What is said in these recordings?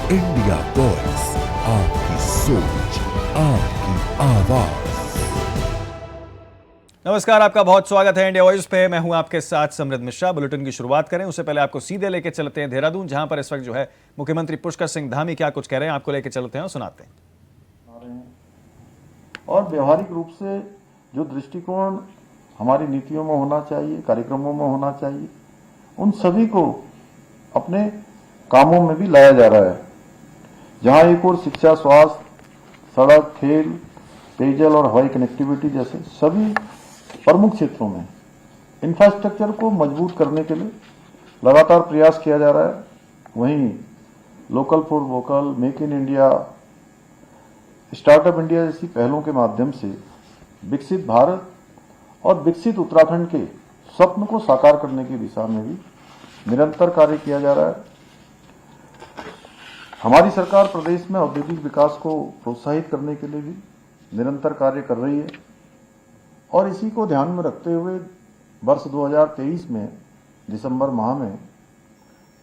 India voice, आपकी सोच, आपकी आवाज। नमस्कार, आपका बहुत स्वागत है इंडिया वॉइस पे। मैं हूं आपके साथ समृद्ध मिश्रा। बुलेटिन की शुरुआत करें उससे पहले आपको सीधे लेके चलते हैं देहरादून, जहां पर इस वक्त जो है मुख्यमंत्री पुष्कर सिंह धामी क्या कुछ कह रहे हैं, आपको लेके चलते हैं और सुनाते हैं। और व्यवहारिक रूप से जो दृष्टिकोण हमारी नीतियों में होना चाहिए, कार्यक्रमों में होना चाहिए, उन सभी को अपने कामों में भी लाया जा रहा है। जहां एक और शिक्षा, स्वास्थ्य, सड़क, खेल, पेयजल और हवाई कनेक्टिविटी जैसे सभी प्रमुख क्षेत्रों में इंफ्रास्ट्रक्चर को मजबूत करने के लिए लगातार प्रयास किया जा रहा है। वहीं local for vocal, make in India, startup India जैसी पहलों के माध्यम से विकसित भारत और विकसित उत्तराखंड के स्वप्न को साकार करने की दिशा में भी निरंतर कार्य किया जा रहा है। हमारी सरकार प्रदेश में औद्योगिक विकास को प्रोत्साहित करने के लिए भी निरंतर कार्य कर रही है और इसी को ध्यान में रखते हुए वर्ष 2023 में दिसंबर माह में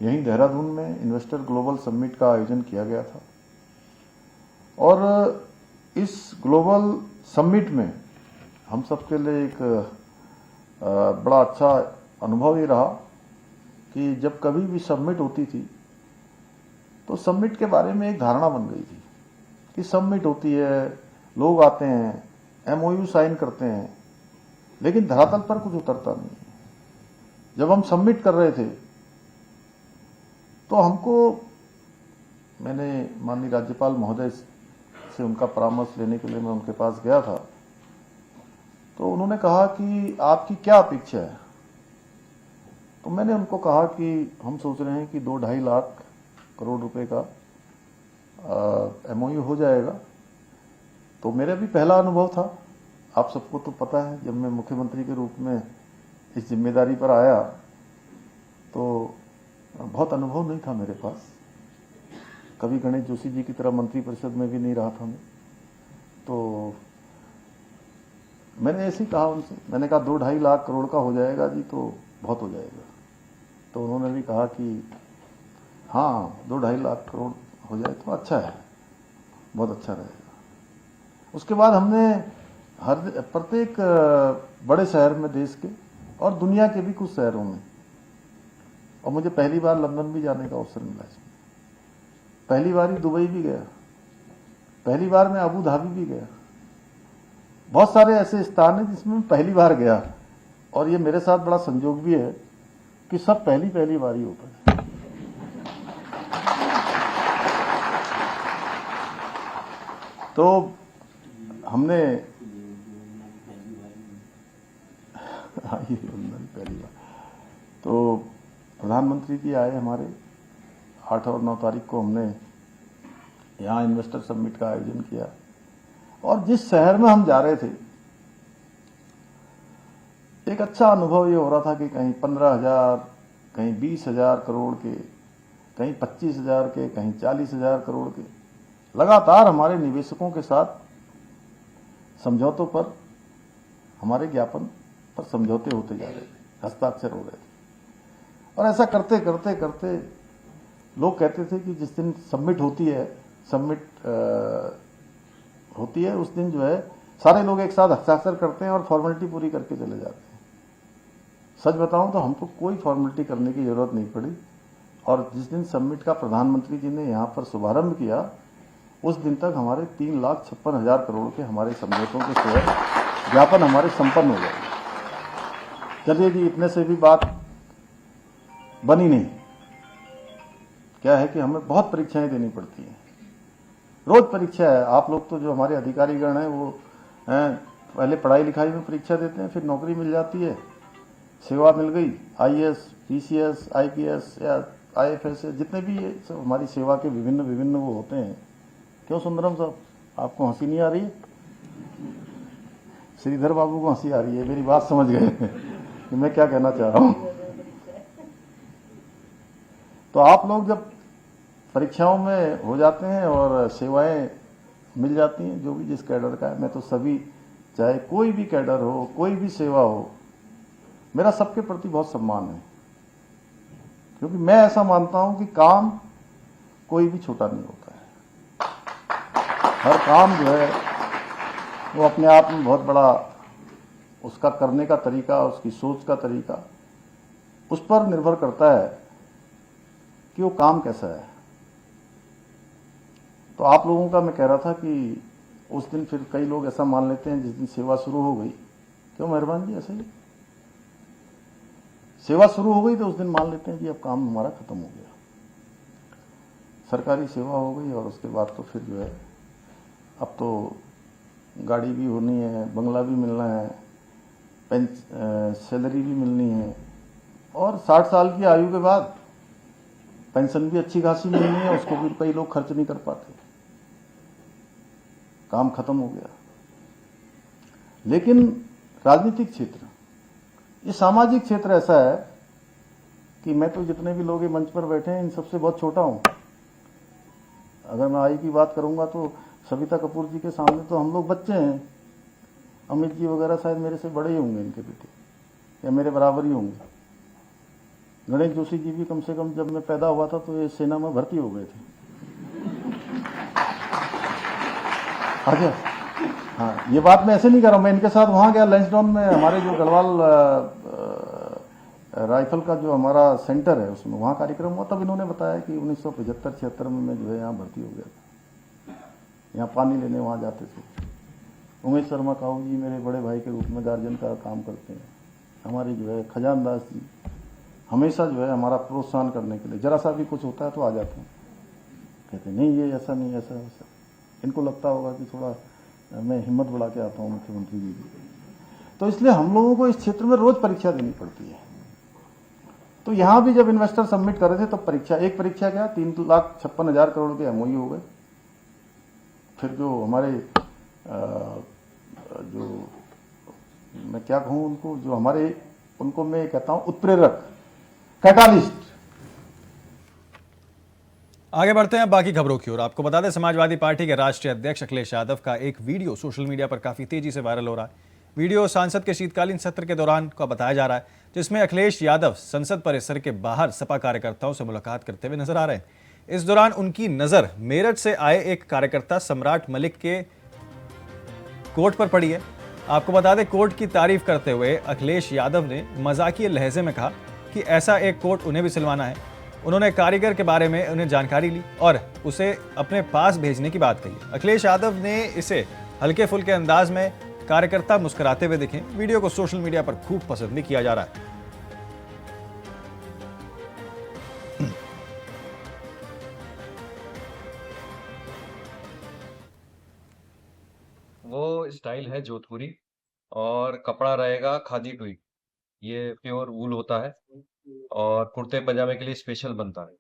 यहीं देहरादून में इन्वेस्टर ग्लोबल समिट का आयोजन किया गया था। और इस ग्लोबल समिट में हम सबके लिए एक बड़ा अच्छा अनुभव ये रहा कि जब कभी भी समिट होती थी तो समिट के बारे में एक धारणा बन गई थी कि समिट होती है, लोग आते हैं, एमओयू साइन करते हैं, लेकिन धरातल पर कुछ उतरता नहीं है। जब हम समिट कर रहे थे तो मैंने माननीय राज्यपाल महोदय से उनका परामर्श लेने के लिए मैं उनके पास गया था। तो उन्होंने कहा कि आपकी क्या अपेक्षा है। तो मैंने उनको कहा कि हम सोच रहे हैं कि 2-2.5 लाख करोड़ रुपए का एमओयू हो जाएगा। तो मेरा भी पहला अनुभव था। आप सबको तो पता है, जब मैं मुख्यमंत्री के रूप में इस जिम्मेदारी पर आया तो बहुत अनुभव नहीं था मेरे पास। कभी गणेश जोशी जी की तरह मंत्रिपरिषद में भी नहीं रहा था मैं। तो मैंने ऐसे ही कहा उनसे, मैंने कहा 2-2.5 लाख करोड़ का हो जाएगा जी, तो बहुत हो जाएगा। तो उन्होंने भी कहा कि हाँ 2-2.5 लाख करोड़ हो जाए तो अच्छा है, बहुत अच्छा रहेगा। उसके बाद हमने प्रत्येक बड़े शहर में देश के और दुनिया के भी कुछ शहरों में, और मुझे पहली बार लंदन भी जाने का अवसर मिला इसमें, पहली बार ही दुबई भी गया, पहली बार मैं अबू धाबी भी गया। बहुत सारे ऐसे स्थान हैं जिसमें मैं पहली बार गया और ये मेरे साथ बड़ा संयोग भी है कि सब पहली बार ही होता है। तो हमने पहली बार तो प्रधानमंत्री जी आए हमारे 8 और 9 तारीख को हमने यहाँ इन्वेस्टर समिट का आयोजन किया। और जिस शहर में हम जा रहे थे एक अच्छा अनुभव ये हो रहा था कि कहीं 15,000, कहीं 20,000 करोड़ के, कहीं 25,000 के, कहीं 40,000 करोड़ के लगातार हमारे निवेशकों के साथ समझौतों पर, हमारे ज्ञापन पर समझौते होते जा रहे थे, हस्ताक्षर हो रहे थे। और ऐसा करते करते करते लोग कहते थे कि जिस दिन सबमिट होती है उस दिन जो है सारे लोग एक साथ हस्ताक्षर करते हैं और फॉर्मेलिटी पूरी करके चले जाते हैं। सच बताऊं तो हमको कोई फॉर्मेलिटी करने की जरूरत नहीं पड़ी। और जिस दिन सबमिट का प्रधानमंत्री जी ने यहाँ पर शुभारंभ किया उस दिन तक हमारे 3,56,000 करोड़ के हमारे समझौतों के शेयर ज्ञापन हमारे संपन्न हो गए। चलिए जी, इतने से भी बात बनी नहीं। क्या है कि हमें बहुत परीक्षाएं देनी पड़ती हैं, रोज परीक्षा है। आप लोग तो जो हमारे अधिकारीगण हैं वो पहले पढ़ाई लिखाई में परीक्षा देते हैं, फिर नौकरी मिल जाती है, सेवा मिल गई, आईएएस, पीसीएस, आईपीएस या आईएफएस, जितने भी ये सब हमारी सेवा के विभिन्न वो होते हैं। क्यों सुंदरम साहब, आपको हंसी नहीं आ रही है? श्रीधर बाबू को हंसी आ रही है, मेरी बात समझ गए कि मैं क्या कहना चाह रहा हूं। तो आप लोग जब परीक्षाओं में हो जाते हैं और सेवाएं मिल जाती हैं, जो भी जिस कैडर का है, मैं तो सभी, चाहे कोई भी कैडर हो, कोई भी सेवा हो, मेरा सबके प्रति बहुत सम्मान है। क्योंकि मैं ऐसा मानता हूं कि काम कोई भी छोटा नहीं होता है। हर काम जो है वो अपने आप में बहुत बड़ा, उसका करने का तरीका, उसकी सोच का तरीका, उस पर निर्भर करता है कि वो काम कैसा है। तो आप लोगों का मैं कह रहा था कि उस दिन फिर कई लोग ऐसा मान लेते हैं जिस दिन सेवा शुरू हो गई, क्यों मेहरबान जी, ऐसे ही सेवा शुरू हो गई तो उस दिन मान लेते हैं कि अब काम हमारा खत्म हो गया, सरकारी सेवा हो गई, और उसके बाद तो फिर जो है अब तो गाड़ी भी होनी है, बंगला भी मिलना है, सैलरी भी मिलनी है, और 60 साल की आयु के बाद पेंशन भी अच्छी खासी मिलनी है, उसको भी कई लोग खर्च नहीं कर पाते, काम खत्म हो गया। लेकिन राजनीतिक क्षेत्र, ये सामाजिक क्षेत्र ऐसा है कि मैं तो जितने भी लोग ये मंच पर बैठे हैं इन सबसे बहुत छोटा हूं। अगर मैं आयु की बात करूंगा तो सविता कपूर जी के सामने तो हम लोग बच्चे हैं, अमित जी वगैरह शायद मेरे से बड़े ही होंगे, इनके बेटे या मेरे बराबर ही होंगे। गणेश जोशी जी भी कम से कम जब मैं पैदा हुआ था तो ये सेना में भर्ती हो गए थे। अच्छा, हाँ, ये बात मैं ऐसे नहीं कर रहा हूँ, मैं इनके साथ वहाँ गया लंचडाउन में, हमारे जो गढ़वाल राइफल का जो हमारा सेंटर है उसमें वहाँ कार्यक्रम हुआ, तब इन्होंने बताया कि 1975-76 में मैं जो है यहाँ भर्ती हो गया था, यहाँ पानी लेने वहाँ जाते थे। उमेश शर्मा काऊ जी मेरे बड़े भाई के रूप में गार्जियन का काम करते हैं। हमारे जो है खजानदास जी हमेशा जो है हमारा प्रोत्साहन करने के लिए, जरा सा भी कुछ होता है तो आ जाते हैं, कहते नहीं ये ऐसा नहीं, ऐसा वैसा। इनको लगता होगा कि थोड़ा मैं हिम्मत बढ़ा के आता हूँ मुख्यमंत्री जी की, तो इसलिए हम लोगों को इस क्षेत्र में रोज परीक्षा देनी पड़ती है। तो यहाँ भी जब इन्वेस्टर सबमिट कर रहे थे तब परीक्षा, एक परीक्षा क्या 3,56,000 करोड़ के एमओयू हो गए। फिर जो हमारे जो मैं क्या कहूँ उनको, जो हमारे, उनको मैं कहता हूँ उत्प्रेरक, कैटालिस्ट। आगे बढ़ते हैं बाकी खबरों की ओर। आपको बता दें, समाजवादी पार्टी के राष्ट्रीय अध्यक्ष अखिलेश यादव का एक वीडियो सोशल मीडिया पर काफी तेजी से वायरल हो रहा है। वीडियो संसद के शीतकालीन सत्र के दौरान का बताया जा रहा है, जिसमें अखिलेश यादव संसद परिसर के बाहर सपा कार्यकर्ताओं से मुलाकात करते हुए नजर आ रहे हैं। इस दौरान उनकी नजर मेरठ से आए एक कार्यकर्ता सम्राट मलिक के कोट पर पड़ी है। आपको बता दें, कोट की तारीफ करते हुए अखिलेश यादव ने मजाकिया लहजे में कहा कि ऐसा एक कोट उन्हें भी सिलवाना है। उन्होंने कारीगर के बारे में उन्हें जानकारी ली और उसे अपने पास भेजने की बात कही। अखिलेश यादव ने इसे हल्के फुल्के अंदाज में कार्यकर्ता मुस्कुराते हुए दिखे। वीडियो को सोशल मीडिया पर खूब पसंद भी किया जा रहा है। वो स्टाइल है जोधपुरी और कपड़ा रहेगा खादी टुई, ये प्योर वूल होता है और कुर्ते पजामे के लिए स्पेशल बनता है।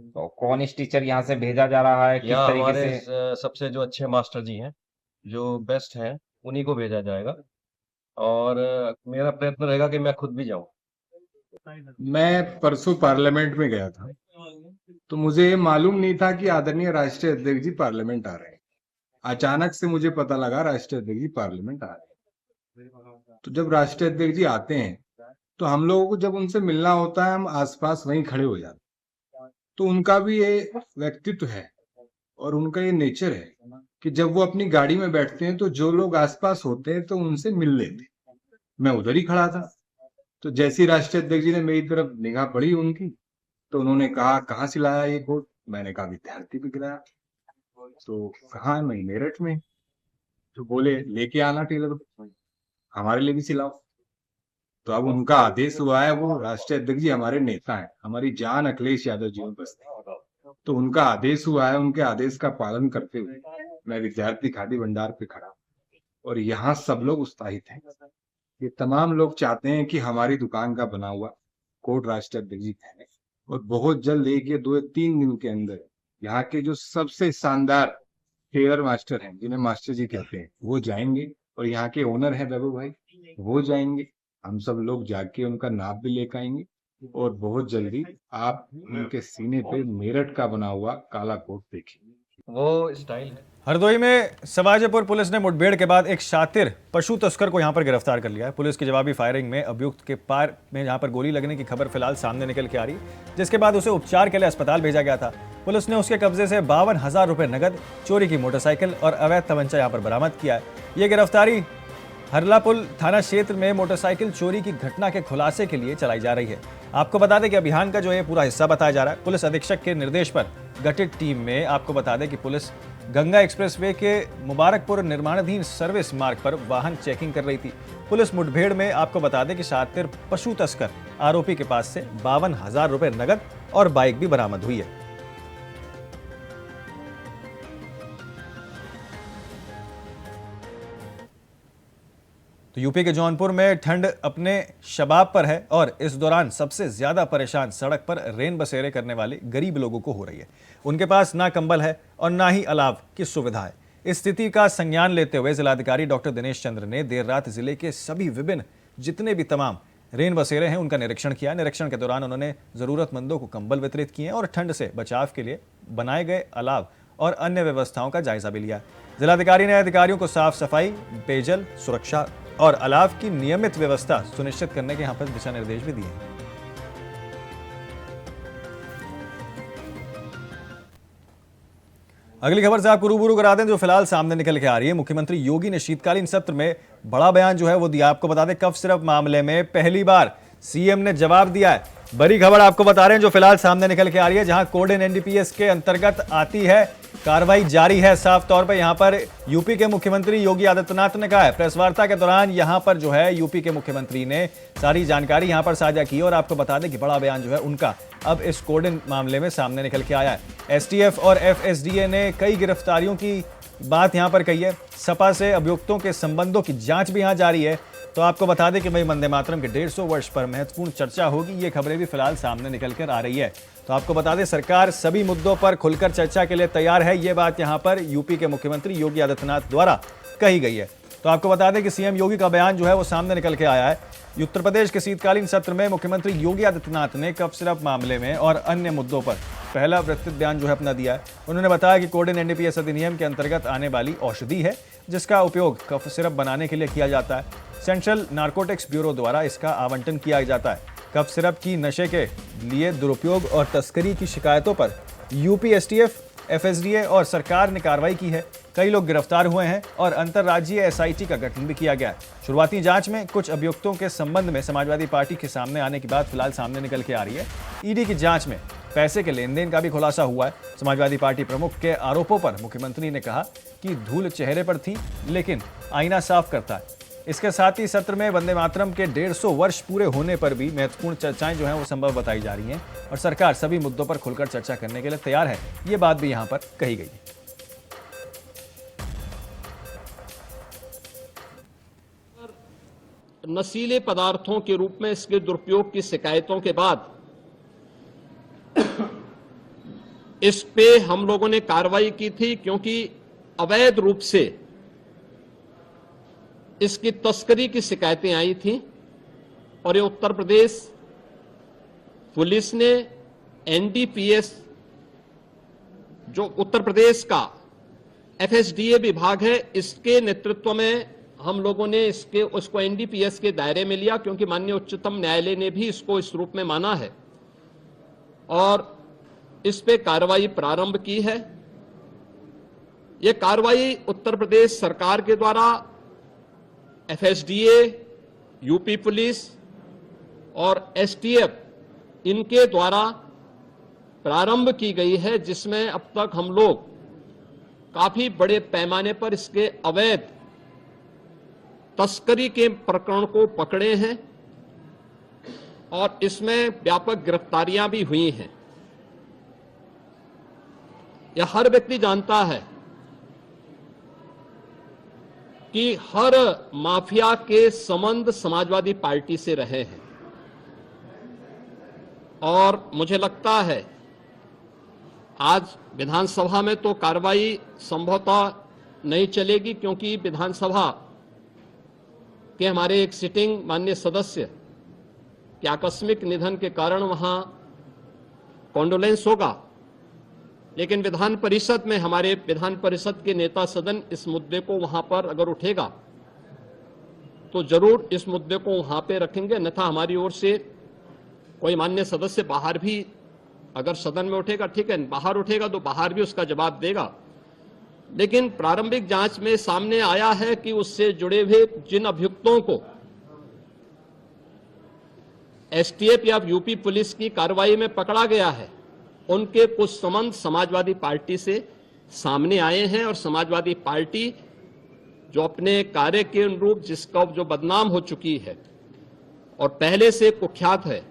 तो कौन स्टिचर यहाँ से भेजा जा रहा है, किस यहाँ तरीके हमारे से? सबसे जो अच्छे मास्टर जी हैं, जो बेस्ट हैं, उन्हीं को भेजा जाएगा और मेरा प्रयत्न रहेगा कि मैं खुद भी जाऊं। मैं परसों पार्लियामेंट में गया था, तो मुझे ये मालूम नहीं था कि आदरणीय राष्ट्रीय अध्यक्ष जी पार्लियामेंट आ रहे हैं। अचानक से मुझे पता लगा राष्ट्रीय अध्यक्ष जी पार्लियामेंट आ रहे हैं। तो जब राष्ट्रीय अध्यक्ष जी आते हैं तो हम लोगों को जब उनसे मिलना होता है, हम आसपास वहीं खड़े हो जाते हैं। तो उनका भी ये व्यक्तित्व है और उनका ये नेचर है कि जब वो अपनी गाड़ी में बैठते हैं तो जो लोग आसपास होते हैं तो उनसे मिल लेते हैं। मैं उधर ही खड़ा था, तो जैसे ही राष्ट्रीय अध्यक्ष जी ने मेरी तरफ निगाह पड़ी उनकी, तो उन्होंने कहा कहाँ से लाया ये कोट? मैंने कहा विद्यार्थी पे गिराया। तो कहा मैं मेरठ में। तो बोले लेके आना टेलर, हमारे लिए भी सिलाओ। तो अब उनका आदेश हुआ है, वो राष्ट्रीय अध्यक्ष जी हमारे नेता हैं, हमारी जान अखिलेश यादव जी में बसती है, तो उनका आदेश हुआ है, उनके आदेश का पालन करते हुए मैं विद्यार्थी खादी भंडार पे खड़ा और यहाँ सब लोग उत्साहित हैं। ये तमाम लोग चाहते हैं कि हमारी दुकान का बना हुआ कोट राष्ट्रीय अध्यक्ष जी पहने और बहुत जल्द 1 या 2 या 3 दिन के अंदर यहाँ के जो सबसे शानदार टेलर मास्टर हैं, जिन्हें मास्टर जी कहते हैं, वो जाएंगे और यहाँ के ओनर है वैभव भाई, वो जाएंगे। हम सब लोग जाके उनका नाप भी लेकर आएंगे और बहुत जल्दी आप उनके सीने पे मेरठ का बना हुआ काला कोट देखेंगे। वो स्टाइल है। हरदोई में सवाजेपुर पुलिस ने मुठभेड़ के बाद एक शातिर पशु तस्कर को यहां पर गिरफ्तार कर लिया है। पुलिस की जवाबी फायरिंग में अभियुक्त के पैर में यहां पर गोली लगने की खबर फिलहाल सामने निकल के आ रही, जिसके बाद उसे उपचार के लिए अस्पताल भेजा गया था। पुलिस ने उसके कब्जे से 52,000 रुपए नगद, चोरी की मोटरसाइकिल और अवैध तमंचा यहां पर बरामद किया है। ये गिरफ्तारी हरलापुल थाना क्षेत्र में मोटरसाइकिल चोरी की घटना के खुलासे के लिए चलाई जा रही है। आपको बता दें कि अभियान का जो है पूरा हिस्सा बताया जा रहा है। पुलिस अधीक्षक के निर्देश पर गठित टीम में आपको बता दें कि पुलिस गंगा एक्सप्रेसवे के मुबारकपुर निर्माणाधीन सर्विस मार्ग पर वाहन चेकिंग कर रही थी। पुलिस मुठभेड़ में आपको बता दें कि शातिर पशु तस्कर आरोपी के पास से 52,000 रुपए नगद और बाइक भी बरामद हुई है। तो यूपी के जौनपुर में ठंड अपने शबाब पर है और इस दौरान सबसे ज्यादा परेशान सड़क पर रेन बसेरे करने वाले गरीब लोगों को हो रही है। उनके पास ना कंबल है और ना ही अलाव की सुविधा है। इस स्थिति का संज्ञान लेते हुए जिलाधिकारी डॉक्टर दिनेश चंद्र ने देर रात जिले के सभी विभिन्न जितने भी तमाम रेन बसेरे हैं उनका निरीक्षण किया। निरीक्षण के दौरान उन्होंने जरूरतमंदों को कंबल वितरित किए और ठंड से बचाव के लिए बनाए गए अलाव और अन्य व्यवस्थाओं का जायजा भी लिया। जिलाधिकारी ने अधिकारियों को साफ सफाई, पेयजल, सुरक्षा और अलाव की नियमित व्यवस्था सुनिश्चित करने के यहां पर दिशा निर्देश भी दिए हैं। अगली खबर से आपको रूबरू करा दें जो फिलहाल सामने निकल के आ रही है। मुख्यमंत्री योगी ने शीतकालीन सत्र में बड़ा बयान जो है वो दिया। आपको बता दें कफ सिरप मामले में पहली बार सीएम ने जवाब दिया है। बड़ी खबर आपको बता रहे हैं जो फिलहाल सामने निकल के आ रही है, जहां कोड इन एनडीपीएस के अंतर्गत आती है। कार्रवाई जारी है। साफ तौर पर यहां पर यूपी के मुख्यमंत्री योगी आदित्यनाथ ने कहा है। प्रेस वार्ता के दौरान यहां पर जो है यूपी के मुख्यमंत्री ने सारी जानकारी यहां पर साझा की और आपको बता दें कि बड़ा बयान जो है उनका अब इस कोड इन मामले में सामने निकल के आया है। एसटीएफ और एफएसडीए ने कई गिरफ्तारियों की बात यहां पर कही है। सपा से अभियुक्तों के संबंधों की जांच भी यहां जारी है। तो आपको बता दें कि भाई वंदे मातरम के 150 वर्ष पर महत्वपूर्ण चर्चा होगी। ये खबरें भी फिलहाल सामने निकल कर आ रही है। तो आपको बता दें सरकार सभी मुद्दों पर खुलकर चर्चा के लिए तैयार है। ये बात यहां पर यूपी के मुख्यमंत्री योगी आदित्यनाथ द्वारा कही गई है। तो आपको बता दें कि सीएम योगी का बयान जो है वो सामने निकल के आया है। उत्तर प्रदेश के शीतकालीन सत्र में मुख्यमंत्री योगी आदित्यनाथ ने कफ सिरप मामले में और अन्य मुद्दों पर पहला विस्तृत बयान जो है अपना दिया है। उन्होंने बताया कि कोड इन एनडीपीएस अधिनियम के अंतर्गत आने वाली औषधि है जिसका उपयोग कफ सिरप बनाने के लिए किया जाता है। सेंट्रल नारकोटिक्स ब्यूरो द्वारा इसका आवंटन किया जाता है। कफ सिरप की नशे के लिए दुरुपयोग और तस्करी की शिकायतों पर यूपी एसटीएफ, एफएसडीए और सरकार ने कार्रवाई की है। कई लोग गिरफ्तार हुए हैं और अंतर्राज्यीय एसआईटी का गठन भी किया गया है। शुरुआती जांच में कुछ अभियुक्तों के संबंध में समाजवादी पार्टी के सामने आने की बात फिलहाल सामने निकल के आ रही है। ईडी की जांच में पैसे के लेन देन का भी खुलासा हुआ है। समाजवादी पार्टी प्रमुख के आरोपों पर मुख्यमंत्री ने कहा कि धूल चेहरे पर थी लेकिन आईना साफ करता है। इसके साथ ही सत्र में वंदे मातरम के 150 वर्ष पूरे होने पर भी महत्वपूर्ण चर्चाएं जो हैं वो संभव बताई जा रही हैं और सरकार सभी मुद्दों पर खुलकर चर्चा करने के लिए तैयार है। ये बात भी यहां पर कही गई है। नशीले पदार्थों के रूप में इसके दुरुपयोग की शिकायतों के बाद इस पे हम लोगों ने कार्रवाई की थी क्योंकि अवैध रूप से इसकी तस्करी की शिकायतें आई थी और ये उत्तर प्रदेश पुलिस ने एनडीपीएस जो उत्तर प्रदेश का एफएसडीए विभाग है इसके नेतृत्व में हम लोगों ने उसको एनडीपीएस के दायरे में लिया क्योंकि माननीय उच्चतम न्यायालय ने भी इसको इस रूप में माना है और इस पे कार्रवाई प्रारंभ की है। यह कार्रवाई उत्तर प्रदेश सरकार के द्वारा एफएसडीए, यूपी पुलिस और एसटीएफ इनके द्वारा प्रारंभ की गई है जिसमें अब तक हम लोग काफी बड़े पैमाने पर इसके अवैध तस्करी के प्रकरण को पकड़े हैं और इसमें व्यापक गिरफ्तारियां भी हुई हैं। यह हर व्यक्ति जानता है कि हर माफिया के संबंध समाजवादी पार्टी से रहे हैं और मुझे लगता है आज विधानसभा में तो कार्रवाई संभवतः नहीं चलेगी क्योंकि विधानसभा के हमारे एक सिटिंग माननीय सदस्य के आकस्मिक निधन के कारण वहां कॉन्डोलेंस होगा लेकिन विधान परिषद में हमारे विधान परिषद के नेता सदन इस मुद्दे को वहां पर अगर उठेगा तो जरूर इस मुद्दे को वहां पे रखेंगे, अन्यथा हमारी ओर से कोई माननीय सदस्य बाहर भी अगर सदन में उठेगा ठीक है, बाहर उठेगा तो बाहर भी उसका जवाब देगा। लेकिन प्रारंभिक जांच में सामने आया है कि उससे जुड़े हुए जिन अभियुक्तों को एसटीएफ या यूपी पुलिस की कार्रवाई में पकड़ा गया है, उनके कुछ संबंध समाजवादी पार्टी से सामने आए हैं और समाजवादी पार्टी जो अपने कार्य के अनुरूप जिसका जो बदनाम हो चुकी है और पहले से कुख्यात है,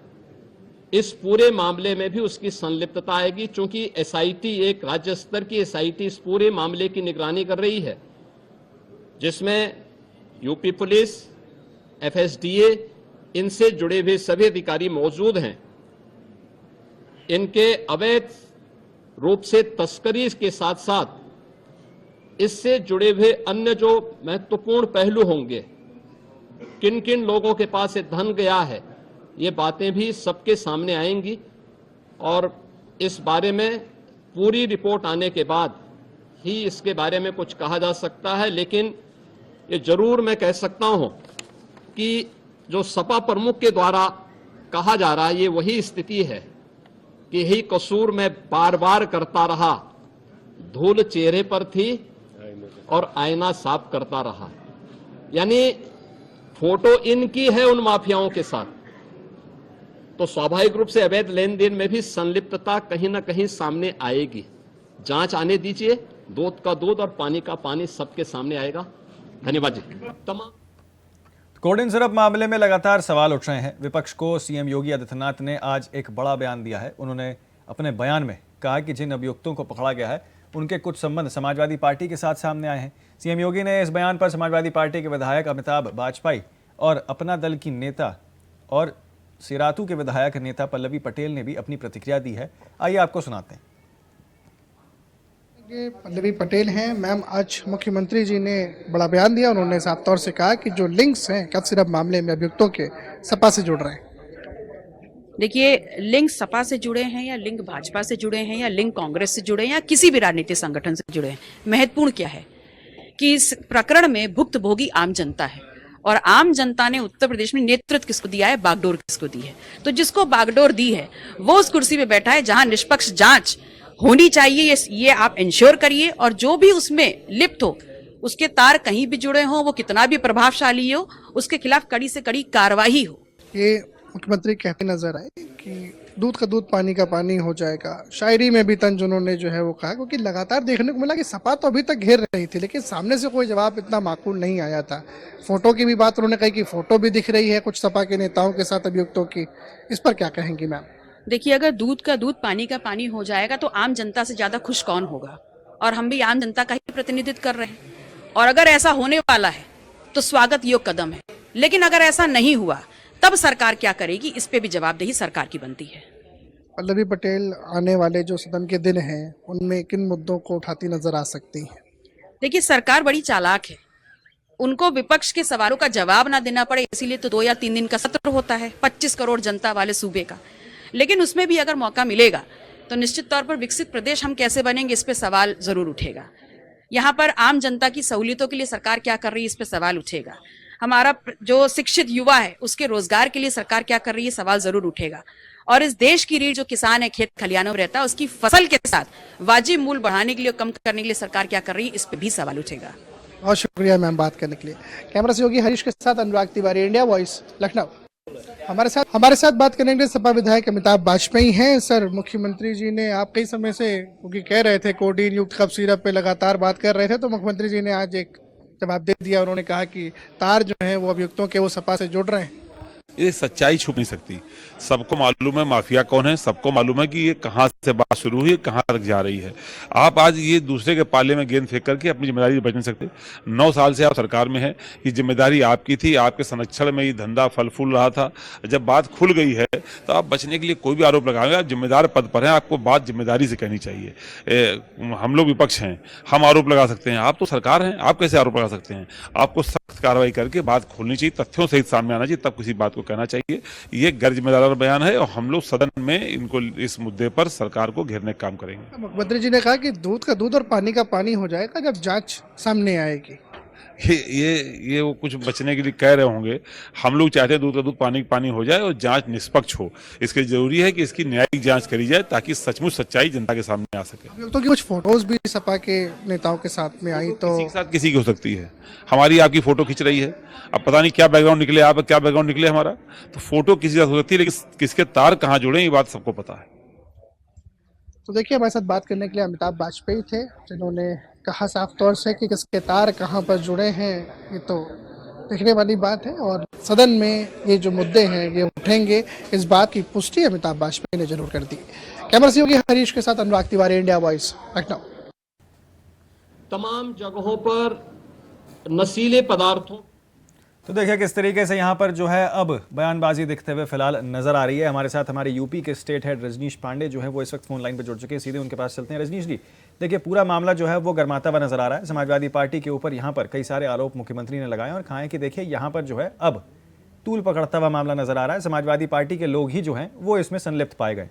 इस पूरे मामले में भी उसकी संलिप्तता आएगी। चूंकि एसआईटी एक राज्य स्तर की एसआईटी इस पूरे मामले की निगरानी कर रही है, जिसमें यूपी पुलिस, एफएसडीए, इनसे जुड़े हुए सभी अधिकारी मौजूद हैं। इनके अवैध रूप से तस्करी के साथ साथ इससे जुड़े हुए अन्य जो महत्वपूर्ण पहलू होंगे, किन किन लोगों के पास ये धन गया है, ये बातें भी सबके सामने आएंगी और इस बारे में पूरी रिपोर्ट आने के बाद ही इसके बारे में कुछ कहा जा सकता है। लेकिन ये जरूर मैं कह सकता हूं कि जो सपा प्रमुख के द्वारा कहा जा रहा है, ये वही स्थिति है कि यही कसूर मैं बार बार करता रहा, धूल चेहरे पर थी और आईना साफ करता रहा। यानी फोटो इनकी है उन माफियाओं के साथ, तो स्वाभाविक रूप से अवैध लेन देन में भी संलिप्तता कहीं ना कहीं सामने आएगी। जांच आने दीजिए, दूध का दूध और पानी का पानी सबके सामने आएगा। धन्यवाद जी। तमाम कोर्ट सिरप मामले में लगातार सवाल उठ रहे हैं। विपक्ष को सीएम योगी आदित्यनाथ ने आज एक बड़ा बयान दिया है। उन्होंने अपने बयान में कहा कि जिन अभियुक्तों को पकड़ा गया है उनके कुछ संबंध समाजवादी पार्टी के साथ सामने आए हैं। सीएम योगी ने इस बयान पर समाजवादी पार्टी के विधायक अमिताभ बाजपेयी और अपना दल की नेता और सिरातू के विधायक नेता पल्लवी पटेल ने भी अपनी प्रतिक्रिया दी है। आइए आपको सुनाते हैं। ये पल्लवी पटेल हैं। मैम, आज मुख्यमंत्री जी ने बड़ा बयान दिया। उन्होंने साफ तौर से कहा कि जो लिंक्स हैं कफ सिरप मामले में अभियुक्तों के सपा से जुड़ रहे हैं। देखिए, लिंक सपा से जुड़े हैं या लिंक भाजपा से जुड़े हैं या लिंक कांग्रेस से जुड़े हैं या किसी भी राजनीतिक संगठन से जुड़े हैं, महत्वपूर्ण क्या है कि इस प्रकरण में भुक्तभोगी आम जनता है और आम जनता ने उत्तर प्रदेश में नेतृत्व किसको दिया है, बागडोर किसको दी है। तो जिसको बागडोर दी है वो उस कुर्सी पे बैठा है जहां निष्पक्ष जांच होनी चाहिए, ये आप इंश्योर करिए। और जो भी उसमें लिप्त हो, उसके तार कहीं भी जुड़े हो, वो कितना भी प्रभावशाली हो, उसके खिलाफ कड़ी से कड़ी कार्रवाई हो। ये मुख्यमंत्री कहते नजर आए कि दूध का दूध पानी का पानी हो जाएगा। शायरी में भी तंज उन्होंने जो है वो कहा, क्योंकि लगातार देखने को मिला कि सपा तो अभी तक घेर रही थी लेकिन सामने से कोई जवाब इतना माकूल नहीं आया था। फोटो की भी बात उन्होंने कही कि फोटो भी दिख रही है कुछ सपा के नेताओं के साथ अभियुक्तों की। इस पर क्या कहेंगी मैम? देखिए, अगर दूध का दूध पानी का पानी हो जाएगा तो आम जनता से ज्यादा खुश कौन होगा, और हम भी आम जनता का ही प्रतिनिधित्व कर रहे हैं। और अगर ऐसा होने वाला है तो स्वागत योग्य कदम है, लेकिन अगर ऐसा नहीं हुआ तब सरकार क्या करेगी, इस पे भी जवाबदेही सरकार की बनती है। पल्लवी पटेल आने वाले जो सदन के दिन हैं उनमें किन मुद्दों को उठाती नजर आ सकती हैं? देखिए, सरकार बड़ी चालाक है, उनको विपक्ष के सवालों का जवाब ना देना पड़े इसीलिए तो 2 या 3 दिन का सत्र होता है 25 करोड़ जनता वाले सूबे का। लेकिन उसमें भी अगर मौका मिलेगा तो निश्चित तौर पर विकसित प्रदेश हम कैसे बनेंगे, इस पे सवाल जरूर उठेगा। यहाँ पर आम जनता की सहूलियतों के लिए सरकार क्या कर रही है, इस पे सवाल उठेगा। हमारा जो शिक्षित युवा है उसके रोजगार के लिए सरकार क्या कर रही है, सवाल जरूर उठेगा। और इस देश की रीढ़ जो किसान है, खेत खलिहानों में रहता है, उसकी फसल के साथ वाजिब मूल्य बढ़ाने के लिए, कम करने के लिए सरकार क्या कर रही है, इस पे भी सवाल उठेगा। बहुत शुक्रिया मैम बात करने के लिए। कैमरा सहयोगी हरीश के साथ अनुराग तिवारी, इंडिया वॉइस, लखनऊ। हमारे साथ बात करने के लिए सपा विधायक अमिताभ बाजपेयी हैं। सर, मुख्यमंत्री जी ने, आप कई समय से क्योंकि कह रहे थे कोडीन युक्त कफ सिरप पे लगातार बात कर रहे थे, तो मुख्यमंत्री जी ने आज एक जवाब दे दिया। उन्होंने कहा कि तार जो है वो अभियुक्तों के वो सपा से जुड़ रहे हैं। ये सच्चाई छुप नहीं सकती। सबको मालूम है माफिया कौन है, सबको मालूम है कि ये कहाँ से बात शुरू हुई, कहाँ तक जा रही है। आप आज ये दूसरे के पाले में गेंद फेंक करके अपनी जिम्मेदारी बच नहीं सकते। 9 साल से आप सरकार में है, ये जिम्मेदारी आपकी थी, आपके संरक्षण में ये धंधा फल फूल रहा था। जब बात खुल गई है तो आप बचने के लिए कोई भी आरोप लगाएंगे, आप जिम्मेदार पद पर हैं, आपको बात जिम्मेदारी से कहनी चाहिए। हम लोग विपक्ष हैं, हम आरोप लगा सकते हैं, आप तो सरकार हैं, आप कैसे आरोप लगा सकते हैं? आपको सख्त कार्रवाई करके बात खोलनी चाहिए, तथ्यों सहित सामने आना चाहिए, तब किसी बात को कहना चाहिए। ये गैर जिम्मेदार बयान है और हम लोग सदन में इनको इस मुद्दे पर सरकार को घेरने का काम करेंगे। मुख्यमंत्री जी ने कहा कि दूध का दूध और पानी का पानी हो जाएगा जब जांच सामने आएगी। ये वो कुछ बचने के लिए कह रहे होंगे। हम लोग चाहते हैं दूध का दूध पानी का पानी हो जाए और जांच निष्पक्ष हो। इसके जरूरी है कि इसकी न्यायिक जांच करी जाए ताकि सचमुच सच्चाई जनता के सामने आ सके। तो कि कुछ फोटोज भी सपा के नेताओं के साथ में आई, तो किसी के साथ किसी की हो सकती है। हमारी आपकी फोटो खींच रही है, अब पता नहीं क्या बैकग्राउंड निकले, आप क्या बैकग्राउंड निकले हमारा, तो फोटो किसी के साथ हो सकती है, लेकिन किसके तार कहाँ जुड़े ये बात सबको पता है। तो देखिए, हमारे साथ बात करने के लिए अमिताभ बाजपेयी थे, जिन्होंने कहा साफ तौर से कि किसके तार कहाँ पर जुड़े हैं ये तो देखने वाली बात है, और सदन में ये जो मुद्दे हैं ये उठेंगे, इस बात की पुष्टि अमिताभ बाजपेयी ने जरूर कर दी। कैमरा से योगी हरीश के साथ अनुराग तिवारी, इंडिया वॉइस, लखनऊ। तमाम जगहों पर नशीले पदार्थों, तो देखिए किस तरीके से यहाँ पर जो है अब बयानबाजी दिखते हुए फिलहाल नजर आ रही है। हमारे साथ हमारे यूपी के स्टेट हेड रजनीश पांडे जो है वो इस वक्त फोन लाइन पर जुड़ चुके हैं, सीधे उनके पास चलते हैं। रजनीश जी, देखिए पूरा मामला जो है वो गरमाता हुआ नजर आ रहा है। समाजवादी पार्टी के ऊपर यहाँ पर कई सारे आरोप मुख्यमंत्री ने लगाए और कहा कि देखिए यहाँ पर जो है अब तूल पकड़ता हुआ मामला नजर आ रहा है। समाजवादी पार्टी के लोग ही जो हैं वो इसमें संलिप्त पाए गए।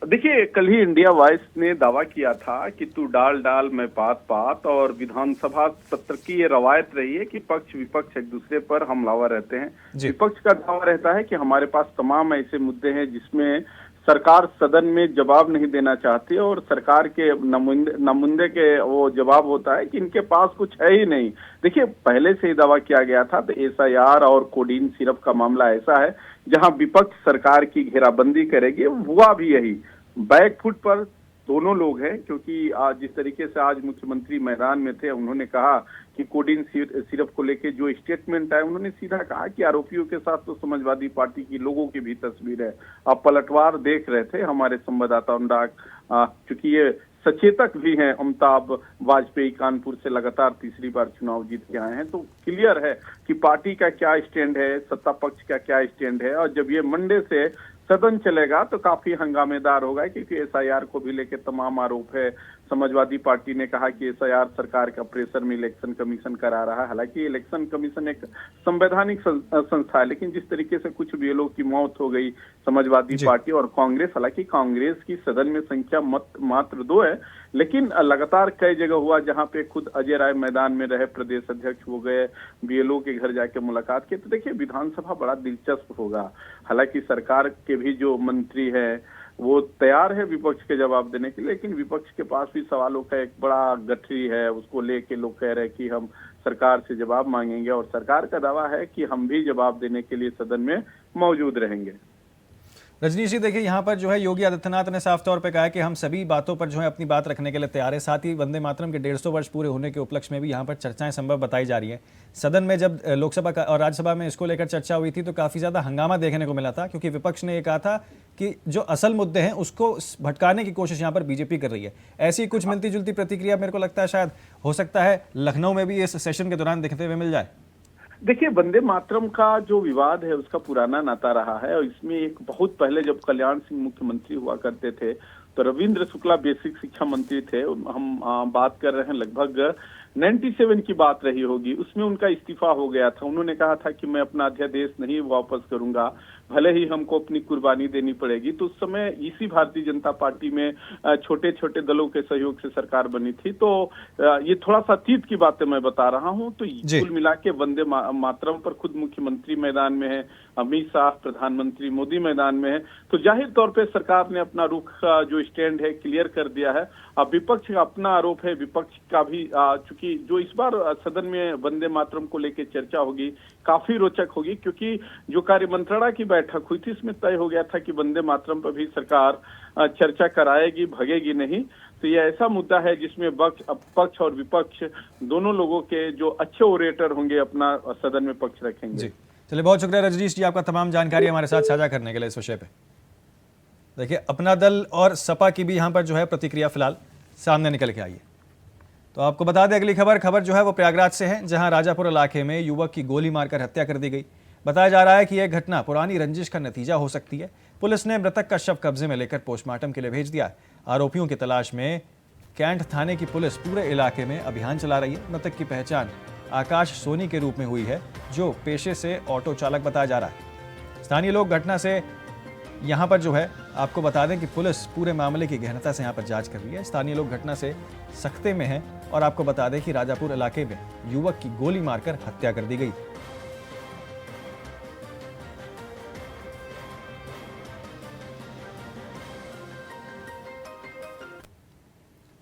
देखिए कल ही इंडिया वॉइस ने दावा किया था कि तू डाल डाल मैं पात पात, और विधानसभा सत्र की ये रवायत रही है कि पक्ष विपक्ष एक दूसरे पर हमलावर रहते हैं। विपक्ष का दावा रहता है कि हमारे पास तमाम ऐसे मुद्दे हैं जिसमें सरकार सदन में जवाब नहीं देना चाहती है, और सरकार के नुमाइंदे के वो जवाब होता है कि इनके पास कुछ है ही नहीं। देखिए पहले से ही दावा किया गया था, तो SIR और कोडीन सिरप का मामला ऐसा है जहां विपक्ष सरकार की घेराबंदी करेगी। हुआ भी यही, बैकफुट पर दोनों लोग हैं, क्योंकि आज जिस तरीके से आज मुख्यमंत्री मैदान में थे, उन्होंने कहा कि कोडीन सिरप को लेके जो स्टेटमेंट है, उन्होंने सीधा कहा कि आरोपियों के साथ तो समाजवादी पार्टी की लोगों की भी तस्वीर है। आप पलटवार देख रहे थे हमारे संवाददाता अनुराग, क्योंकि ये सचेतक भी हैं। अमिताभ बाजपेयी कानपुर से लगातार तीसरी बार चुनाव जीत के आए हैं, तो क्लियर है कि पार्टी का क्या स्टैंड है, सत्ता पक्ष का क्या स्टैंड है। और जब ये मंडे से सदन चलेगा तो काफी हंगामेदार होगा, क्योंकि SIR को भी लेके तमाम आरोप है। समाजवादी पार्टी ने कहा कि SIR सरकार का प्रेशर में इलेक्शन कमीशन करा रहा है। हालांकि इलेक्शन कमीशन एक संवैधानिक संस्था है, लेकिन जिस तरीके से कुछ बीएलओ की मौत हो गई, समाजवादी पार्टी और कांग्रेस, हालांकि कांग्रेस की सदन में संख्या मात्र 2 है, लेकिन लगातार कई जगह हुआ जहां पे खुद अजय राय मैदान में रहे, प्रदेश अध्यक्ष हो गए, बीएलओ के घर जाके मुलाकात की। तो देखिए विधानसभा बड़ा दिलचस्प होगा। हालांकि सरकार के भी जो मंत्री है वो तैयार है विपक्ष के जवाब देने के लिए, लेकिन विपक्ष के पास भी सवालों का एक बड़ा गठरी है। उसको लेके लोग कह रहे हैं कि हम सरकार से जवाब मांगेंगे, और सरकार का दावा है कि हम भी जवाब देने के लिए सदन में मौजूद रहेंगे। रजनीश जी, देखिए यहाँ पर जो है योगी आदित्यनाथ ने साफ तौर पे कहा है कि हम सभी बातों पर जो है अपनी बात रखने के लिए तैयार है। साथ ही वंदे मातरम के 150 वर्ष पूरे होने के उपलक्ष्य में भी यहाँ पर चर्चाएं संभव बताई जा रही हैं। सदन में जब लोकसभा और राज्यसभा में इसको लेकर चर्चा हुई थी तो काफी ज्यादा हंगामा देखने को मिला था, क्योंकि विपक्ष ने ये कहा था कि जो असल मुद्दे हैं उसको भटकाने की कोशिश यहाँ पर बीजेपी कर रही है। ऐसी कुछ मिलती जुलती प्रतिक्रिया मेरे को लगता है शायद हो सकता है लखनऊ में भी इस सेशन के दौरान देखते हुए मिल जाए। देखिए वंदे मातरम का जो विवाद है उसका पुराना नाता रहा है, और इसमें एक बहुत पहले जब कल्याण सिंह मुख्यमंत्री हुआ करते थे तो रविंद्र शुक्ला बेसिक शिक्षा मंत्री थे। हम बात कर रहे हैं लगभग 97 की बात रही होगी, उसमें उनका इस्तीफा हो गया था। उन्होंने कहा था कि मैं अपना अध्यादेश नहीं वापस करूंगा, भले ही हमको अपनी कुर्बानी देनी पड़ेगी। तो उस समय इसी भारतीय जनता पार्टी में छोटे छोटे दलों के सहयोग से सरकार बनी थी। तो ये थोड़ा सा अतीत की बातें मैं बता रहा हूं। तो कुल मिला के वंदे मातरम पर खुद मुख्यमंत्री मैदान में है, अमित शाह, प्रधानमंत्री मोदी मैदान में है, तो जाहिर तौर पर सरकार ने अपना रुख जो स्टैंड है क्लियर कर दिया है। अब विपक्ष का अपना आरोप है, विपक्ष का भी चूंकि जो इस बार सदन में वंदे मातरम को लेकर चर्चा होगी काफी रोचक होगी, क्योंकि जो कार्य मंत्रणा की बैठक हुई थी इसमें तय हो गया था कि वंदे मातरम पर भी सरकार चर्चा कराएगी, भगेगी नहीं। तो ये ऐसा मुद्दा है जिसमें पक्ष और विपक्ष दोनों लोगों के जो अच्छे ओरेटर होंगे अपना सदन में पक्ष रखेंगे। चलिए, बहुत शुक्रिया रजनीश जी आपका तमाम जानकारी हमारे साथ साझा करने के लिए इस विषय पे। देखिए अपना दल और सपा की भी यहाँ पर जो है प्रतिक्रिया फिलहाल सामने निकल के आई है। तो आपको बता दें अगली खबर जो है वो प्रयागराज से है, जहां राजापुर इलाके में युवक की गोली मारकर हत्या कर दी गई। बताया जा रहा है कि यह घटना पुरानी रंजिश का नतीजा हो सकती है। पुलिस ने मृतक का शव कब्जे में लेकर पोस्टमार्टम के लिए भेज दिया है। आरोपियों की तलाश में कैंट थाने की पुलिस पूरे इलाके में अभियान चला रही है। मृतक की पहचान आकाश सोनी के रूप में हुई है, जो पेशे से ऑटो चालक बताया जा रहा है। स्थानीय लोग घटना से यहां पर जो है आपको बता दें कि पुलिस पूरे मामले की गहनता से यहां पर जांच कर रही है। स्थानीय लोग घटना से सख्ते में हैं और आपको बता दें कि राजापुर इलाके में युवक की गोली मारकर हत्या कर दी गई।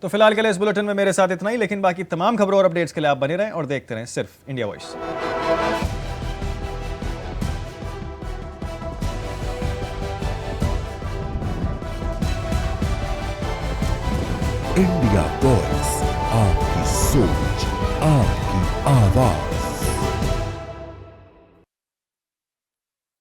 तो फिलहाल के लिए इस बुलेटिन में मेरे साथ इतना ही, लेकिन बाकी तमाम खबरों और अपडेट्स के लिए आप बने रहें और देखते रहें सिर्फ इंडिया वॉइस। इंडिया वॉइस, आपकी सोच, आपकी आवाज।